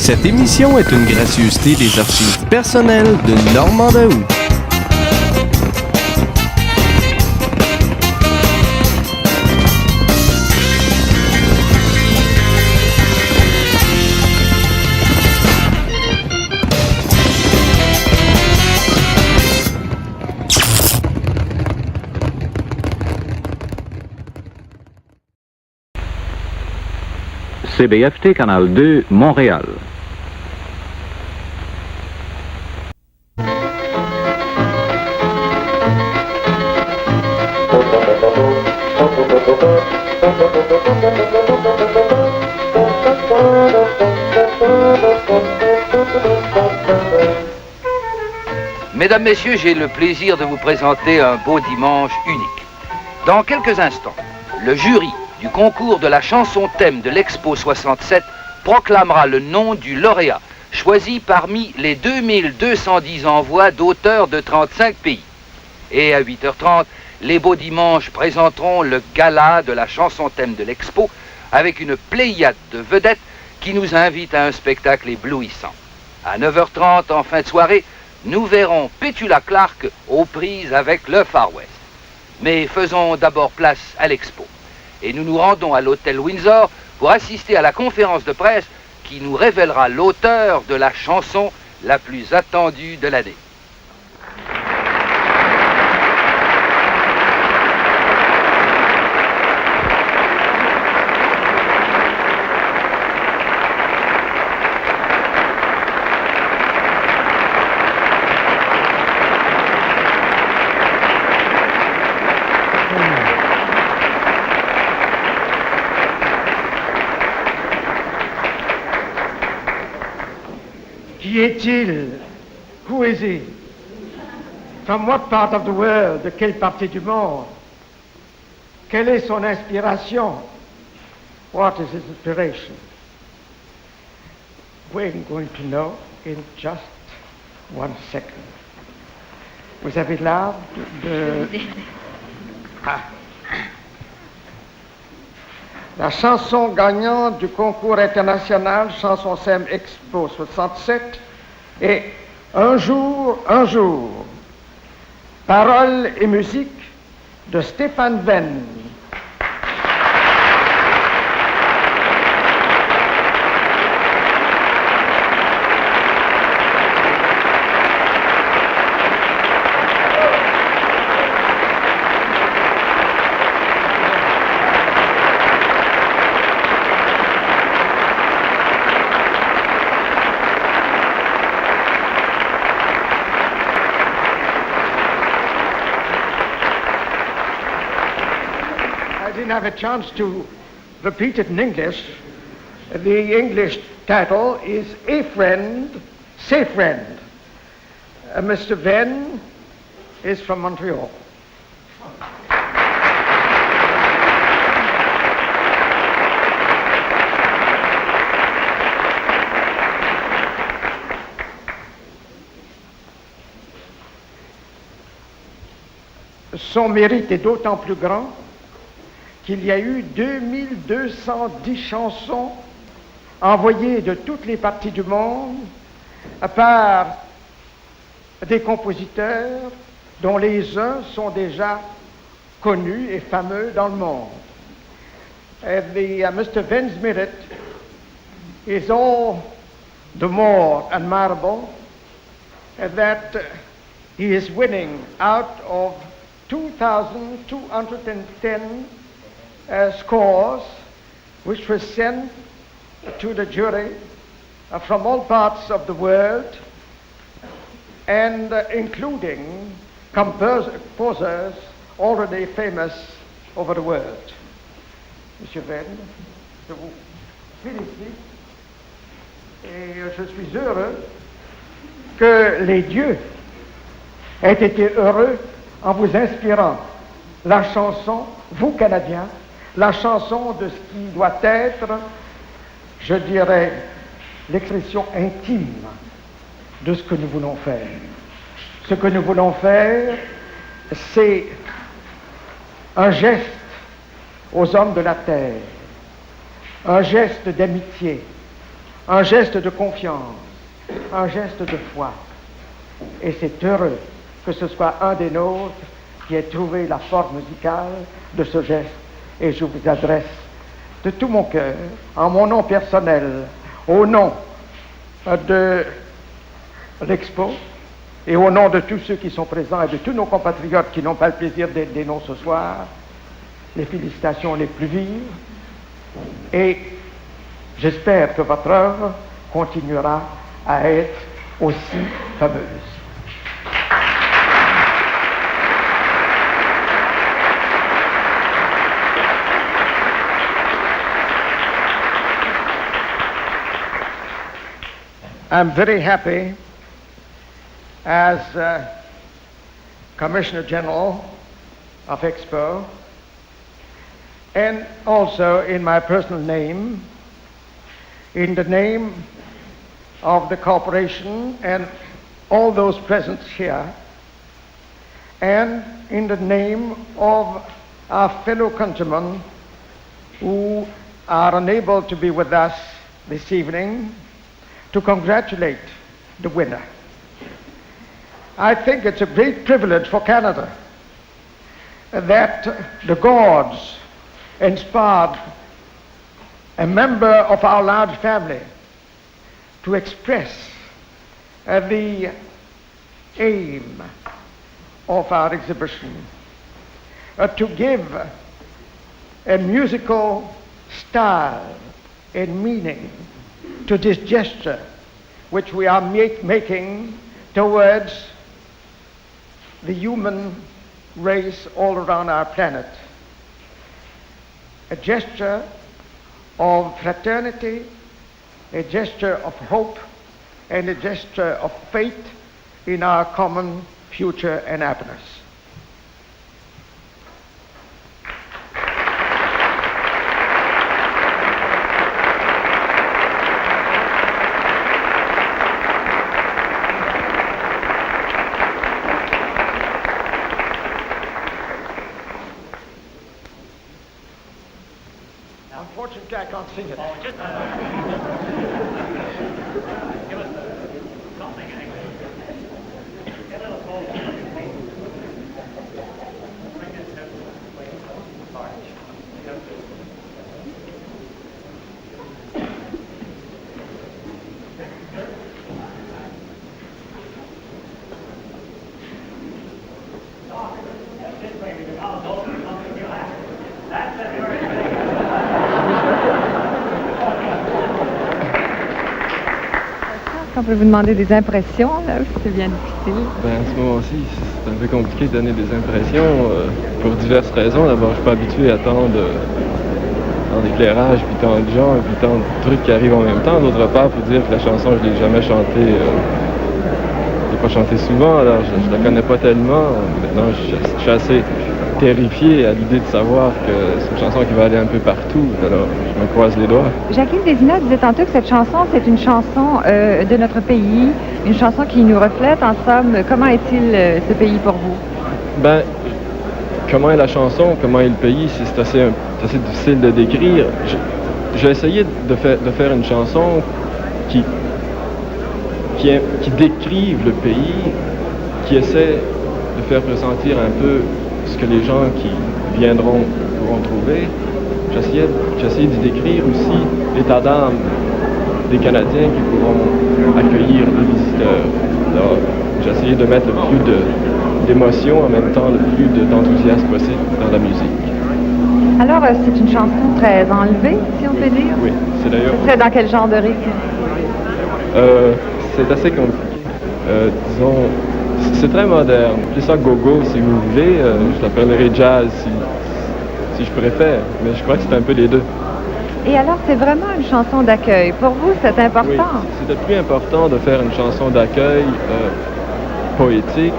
Cette émission est une gracieuseté des archives personnelles de Normand Daoust. CBFT Canal 2, Montréal. Mesdames, Messieurs, j'ai le plaisir de vous présenter un beau dimanche unique. Dans quelques instants, le jury du concours de la chanson thème de l'Expo 67 proclamera le nom du lauréat, choisi parmi les 2210 envois d'auteurs de 35 pays. Et à 8h30, les Beaux Dimanches présenteront le gala de la chanson thème de l'Expo avec une pléiade de vedettes qui nous invite à un spectacle éblouissant. À 9h30, en fin de soirée, nous verrons Petula Clark aux prises avec le Far West. Mais faisons d'abord place à l'Expo. Et nous nous rendons à l'hôtel Windsor pour assister à la conférence de presse qui nous révélera l'auteur de la chanson la plus attendue de l'année. Qui est-il? Who is he? From what part of the world? De quelle partie du monde? Quelle est son inspiration? What is his inspiration? We're going to know in just 1 second. Vous avez l'art de... Ah. La chanson gagnante du concours international Chanson thème Expo 67 est Un jour, paroles et musique de Stéphane Venn. I didn't have a chance to repeat it in English. The English title is A Friend, Say Friend. Mr. Venn is from Montreal. Son mérite est d'autant plus grand qu'il y a eu 2210 chansons envoyées de toutes les parties du monde par des compositeurs dont les uns sont déjà connus et fameux dans le monde. Mr. Venn's merit is all the more admirable that he is winning out of 2,210 scores which were sent to the jury from all parts of the world and including composers already famous over the world. Monsieur Venn, je vous félicite et je suis heureux que les dieux aient été heureux en vous inspirant la chanson, vous Canadiens, la chanson de ce qui doit être, je dirais, l'expression intime de ce que nous voulons faire. Ce que nous voulons faire, c'est un geste aux hommes de la terre, un geste d'amitié, un geste de confiance, un geste de foi. Et c'est heureux que ce soit un des nôtres qui ait trouvé la forme musicale de ce geste. Et je vous adresse de tout mon cœur, en mon nom personnel, au nom de l'Expo et au nom de tous ceux qui sont présents et de tous nos compatriotes qui n'ont pas le plaisir d'être des noms ce soir, les félicitations les plus vives. Et j'espère que votre œuvre continuera à être aussi fameuse. I'm very happy as Commissioner General of Expo, and also in my personal name, in the name of the corporation and all those present here, and in the name of our fellow countrymen who are unable to be with us this evening, to congratulate the winner. I think it's a great privilege for Canada that the gods inspired a member of our large family to express the aim of our exhibition, to give a musical style and meaning to this gesture which we are making towards the human race all around our planet. A gesture of fraternity, a gesture of hope, and a gesture of faith in our common future and happiness. Unfortunately, I can't sing it. On peut vous demander des impressions, là, c'est bien difficile. Ben, à ce moment-ci, c'est un peu compliqué de donner des impressions pour diverses raisons. D'abord, je suis pas habitué à tant d'éclairage, puis tant de gens, puis tant de trucs qui arrivent en même temps. D'autre part, il faut dire que la chanson, je l'ai jamais chantée. Je l'ai pas chantée souvent, alors je la connais pas tellement. Maintenant, je suis assez terrifié à l'idée de savoir que c'est une chanson qui va aller un peu partout, alors je me croise les doigts. Jacqueline Vézina disait tantôt que cette chanson, c'est une chanson de notre pays, une chanson qui nous reflète, en somme. Comment est-il ce pays pour vous? Ben, comment est la chanson, comment est le pays, c'est assez difficile de décrire. J'ai essayé de faire une chanson qui décrive le pays, qui essaie de faire ressentir un peu ce que les gens qui viendront pourront trouver. J'essayais d'y décrire aussi l'état d'âme des Canadiens qui pourront accueillir les visiteurs. Alors, j'ai essayé de mettre le plus d'émotion, en même temps le plus d'enthousiasme possible dans la musique. Alors, c'est une chanson très enlevée, si on peut dire? Oui, c'est d'ailleurs... C'est dans quel genre de rythme? C'est assez compliqué. Disons... C'est très moderne. C'est ça go-go si vous voulez. Je l'appellerai jazz si je préfère. Mais je crois que c'est un peu les deux. Et alors, c'est vraiment une chanson d'accueil. Pour vous, c'est important? Oui, c'était plus important de faire une chanson d'accueil poétique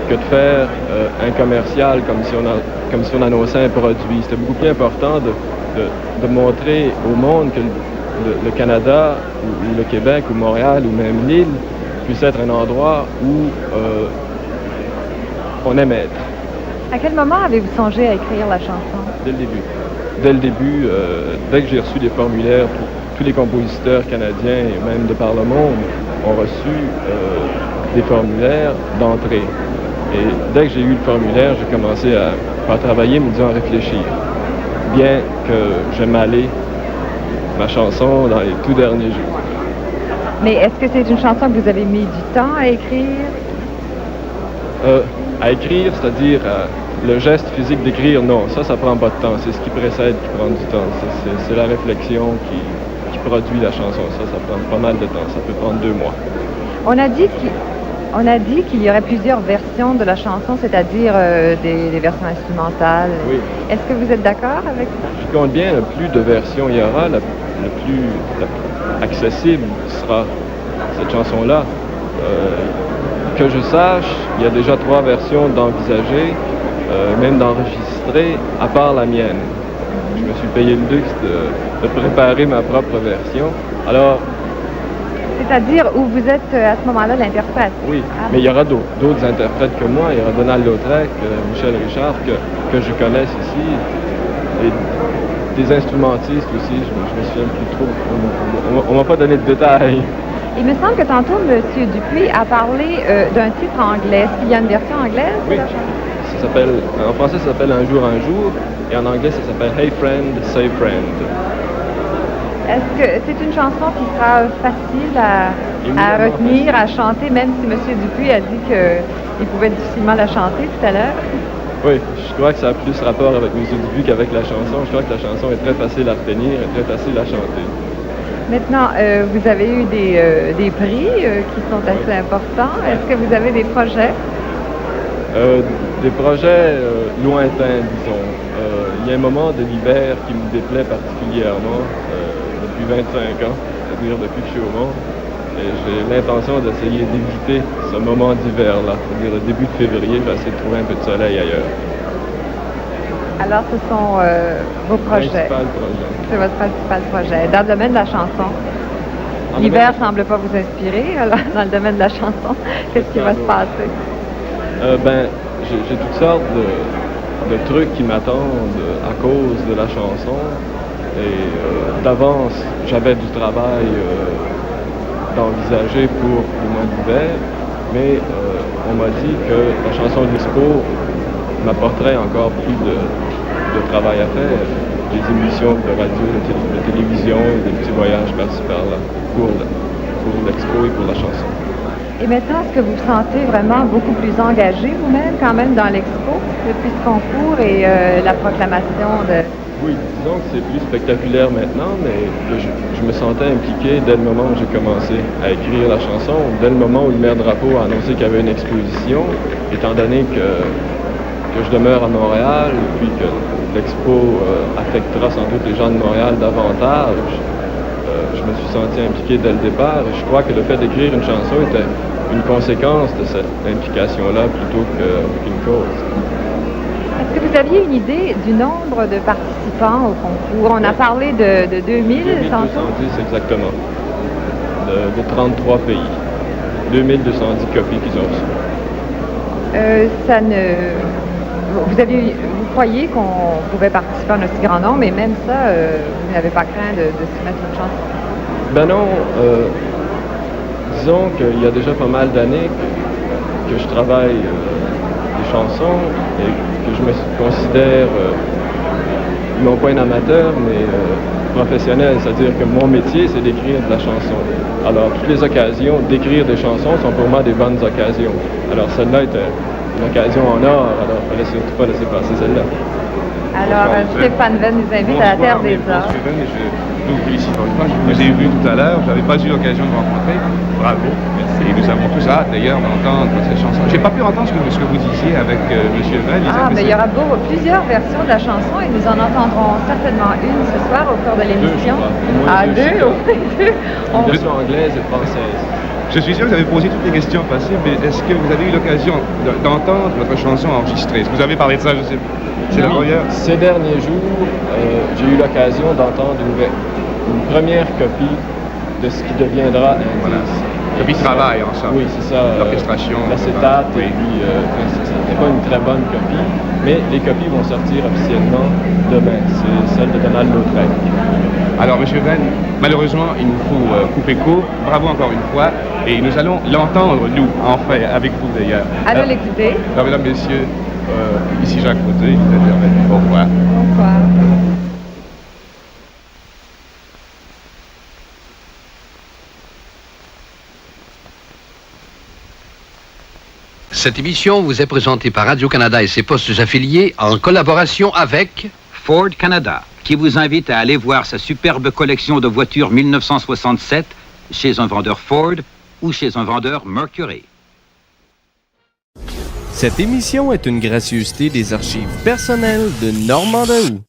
que de faire un commercial comme si on annonçait un produit. C'était beaucoup plus important de montrer au monde que le Canada, ou le Québec, ou Montréal, ou même l'île, puisse être un endroit où on aime être. À quel moment avez-vous songé à écrire la chanson? Dès le début. Dès le début, dès que j'ai reçu les formulaires pour tous les compositeurs canadiens et même de par le monde ont reçu des formulaires d'entrée. Et dès que j'ai eu le formulaire, j'ai commencé à travailler, me disant à réfléchir. Bien que je m'allais ma chanson dans les tout derniers jours. Mais est-ce que c'est une chanson que vous avez mis du temps à écrire? À écrire, c'est-à-dire le geste physique d'écrire, non, ça prend pas de temps. C'est ce qui précède qui prend du temps. C'est la réflexion qui produit la chanson. Ça prend pas mal de temps. Ça peut prendre 2 mois. On a dit qu'il y aurait plusieurs versions de la chanson, c'est-à-dire des versions instrumentales. Oui. Est-ce que vous êtes d'accord avec ça? Je compte bien, le plus de versions il y aura, le plus accessible sera cette chanson-là. Que je sache, il y a déjà 3 versions d'envisager, même d'enregistrer, à part la mienne. Je me suis payé le luxe de préparer ma propre version. Alors, C'est-à-dire où vous êtes à ce moment-là l'interprète? oui, mais il y aura d'autres interprètes que moi. Il y aura Donald Lautrec, Michel Richard, que je connaisse ici, et des instrumentistes aussi. Je me souviens plus trop. On m'a pas donné de détails. Il me semble que tantôt, M. Dupuis a parlé d'un titre anglais. Est-ce qu'il y a une version anglaise de Oui. la chanson? En français, ça s'appelle Un jour, et en anglais, ça s'appelle Hey Friend, Say Friend. Est-ce que c'est une chanson qui sera facile à retenir, à chanter, même si M. Dupuis a dit qu'il pouvait difficilement la chanter tout à l'heure? Oui, je crois que ça a plus rapport avec M. Dupuis qu'avec la chanson. Je crois que la chanson est très facile à retenir et très facile à chanter. Maintenant, vous avez eu des prix qui sont assez importants. Est-ce que vous avez des projets? Des projets lointains, disons. Il y a un moment de l'hiver qui me déplaît particulièrement depuis 25 ans, c'est-à-dire depuis que je suis au monde. Et j'ai l'intention d'essayer d'éviter ce moment d'hiver-là, c'est-à-dire le début de février, je vais essayer de trouver un peu de soleil ailleurs. Alors, ce sont vos projets. Principal projet. C'est votre principal projet. Dans le domaine de la chanson, l'hiver ne semble pas vous inspirer. Alors, dans le domaine de la chanson, qu'est-ce qui va se passer? J'ai toutes sortes de trucs qui m'attendent à cause de la chanson. Et d'avance, j'avais du travail d'envisager pour le mois d'hiver, mais on m'a dit que la chanson d'Expo m'apporterait encore plus de travail à faire, des émissions de radio, de télévision, des petits voyages par-ci par-là pour l'Expo et pour la chanson. Et maintenant, est-ce que vous vous sentez vraiment beaucoup plus engagé vous-même quand même dans l'Expo depuis ce concours et la proclamation de... Oui, disons que c'est plus spectaculaire maintenant, mais je me sentais impliqué dès le moment où j'ai commencé à écrire la chanson, dès le moment où le maire Drapeau a annoncé qu'il y avait une exposition, étant donné que je demeure à Montréal, et puis que l'Expo affectera sans doute les gens de Montréal davantage. Je me suis senti impliqué dès le départ, et je crois que le fait d'écrire une chanson était une conséquence de cette implication-là plutôt qu'une cause. Est-ce que vous aviez une idée du nombre de participants au concours? On a parlé de 2000 tantôt. 2210 exactement, de 33 pays. 2210 copies qu'ils ont reçues. Vous croyez qu'on pouvait participer en aussi grand nombre, mais même ça, vous n'avez pas craint de soumettre une chanson? Ben non, disons qu'il y a déjà pas mal d'années que je travaille des chansons et que je me considère non pas un amateur, mais professionnel, c'est-à-dire que mon métier, c'est d'écrire de la chanson. Alors, toutes les occasions d'écrire des chansons sont pour moi des bonnes occasions. Alors, celle-là était une occasion en or, alors il ne fallait surtout pas laisser passer celle-là. Alors, Stéphane Venn nous invite à la Terre des Arts. Je vous félicite encore une fois. Je vous ai vu tout à l'heure, je n'avais pas eu l'occasion de vous rencontrer. Bravo, merci. Et nous avons tous hâte d'ailleurs d'entendre cette chanson. Je n'ai pas pu entendre ce que vous disiez avec M. Venn. Mais il y aura plusieurs versions de la chanson et nous en entendrons certainement une ce soir au cours de l'émission. Deux. Une version anglaise et française. Je suis sûr que vous avez posé toutes les questions possibles, mais est-ce que vous avez eu l'occasion d'entendre votre chanson enregistrée? Est-ce que vous avez parlé de ça, je sais pas? C'est la première? Ces derniers jours, j'ai eu l'occasion d'entendre une première copie de ce qui deviendra Indice. Voilà. Et puis ils travaillent ensemble. Oui, c'est ça. L'orchestration. L'acétate, oui. et puis c'était pas une très bonne copie, mais les copies vont sortir officiellement demain. C'est celle de Donald Lautrec. Alors, M. Venn, malheureusement, il nous faut couper court. Bravo encore une fois. Et nous allons l'entendre, nous, enfin, avec vous d'ailleurs. Allons l'écouter. Alors, mesdames, messieurs, ici Jacques Côté, au revoir. Au revoir. Cette émission vous est présentée par Radio-Canada et ses postes affiliés en collaboration avec Ford Canada, qui vous invite à aller voir sa superbe collection de voitures 1967 chez un vendeur Ford ou chez un vendeur Mercury. Cette émission est une gracieuseté des archives personnelles de Normand Daou.